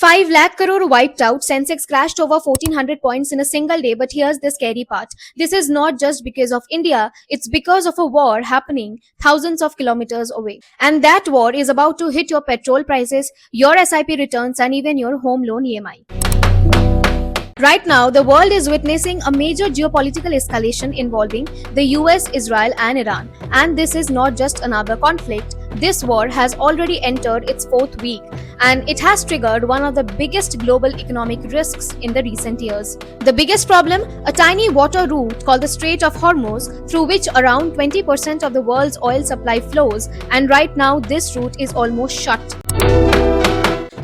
5 lakh crore wiped out, Sensex crashed over 1400 points in a single day. But here's the scary part. This is not just because of India, it's because of a war happening thousands of kilometers away. And that war is about to hit your petrol prices, your SIP returns, and even your home loan EMI. Right now, the world is witnessing a major geopolitical escalation involving the US, Israel, and Iran. And this is not just another conflict. This war has already entered its fourth week, and it has triggered one of the biggest global economic risks in the recent years. The biggest problem? A tiny water route called the Strait of Hormuz, through which around 20% of the world's oil supply flows, and right now this route is almost shut.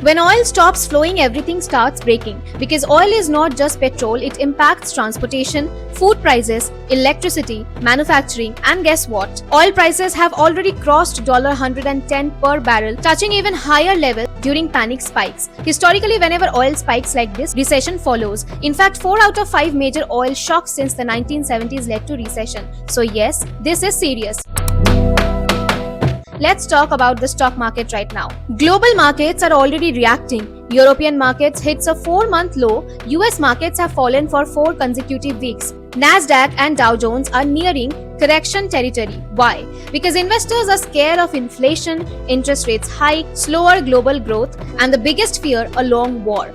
When oil stops flowing, everything starts breaking. Because oil is not just petrol, it impacts transportation, food prices, electricity, manufacturing, and guess what? Oil prices have already crossed $110 per barrel, touching even higher levels during panic spikes. Historically, whenever oil spikes like this, recession follows. In fact, 4 out of 5 major oil shocks since the 1970s led to recession. So yes, this is serious. Let's talk about the stock market right now. Global markets are already reacting. European markets hits a 4-month low. US markets have fallen for 4 consecutive weeks. Nasdaq and Dow Jones are nearing correction territory. Why? Because investors are scared of inflation, interest rates hike, slower global growth, and the biggest fear, a long war.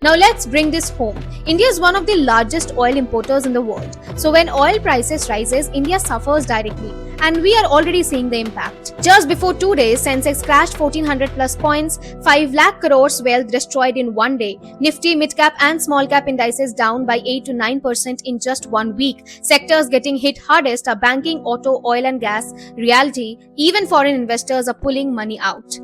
Now let's bring this home. India is one of the largest oil importers in the world. So when oil prices rises, India suffers directly. And we are already seeing the impact. Just before 2 days, Sensex crashed 1400 plus points, 5 lakh crores wealth destroyed in one day. Nifty, mid-cap and small-cap indices down by 8 to 9% in just 1 week. Sectors getting hit hardest are banking, auto, oil and gas. Reality, even foreign investors are pulling money out.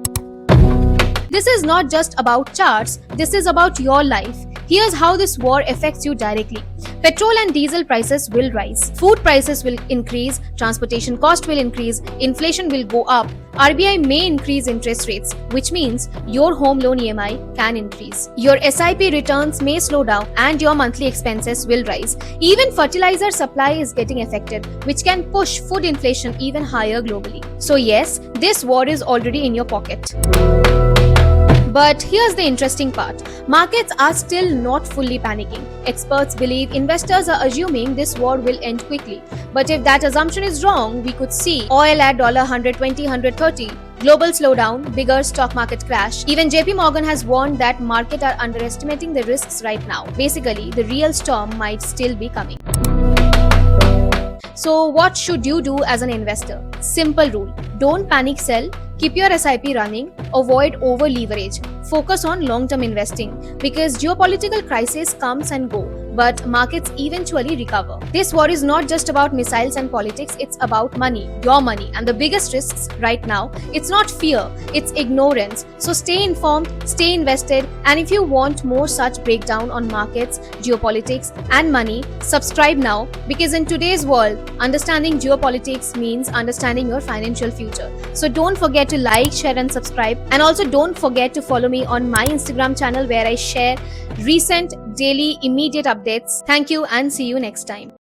This is not just about charts, this is about your life. Here's how this war affects you directly. Petrol and diesel prices will rise. Food prices will increase. Transportation cost will increase. Inflation will go up. RBI may increase interest rates, which means your home loan EMI can increase. Your SIP returns may slow down and your monthly expenses will rise. Even fertilizer supply is getting affected, which can push food inflation even higher globally. So yes, this war is already in your pocket. But here's the interesting part. Markets are still not fully panicking. Experts believe investors are assuming this war will end quickly. But if that assumption is wrong, we could see oil at $120, $130, global slowdown, bigger stock market crash. Even JP Morgan has warned that markets are underestimating the risks right now. Basically, the real storm might still be coming. So what should you do as an investor? Simple rule. Don't panic sell. Keep your SIP running. Avoid over leverage. Focus on long-term investing because geopolitical crises comes and go, but markets eventually recover. This war is not just about missiles and politics, it's about money, your money. And the biggest risks right now, it's not fear, it's ignorance. So stay informed, stay invested, and if you want more such breakdown on markets, geopolitics, and money, subscribe now because in today's world, understanding geopolitics means understanding your financial future. So don't forget to like, share, and subscribe. And also don't forget to follow me on my Instagram channel where I share recent, daily, immediate updates. Thank you and see you next time.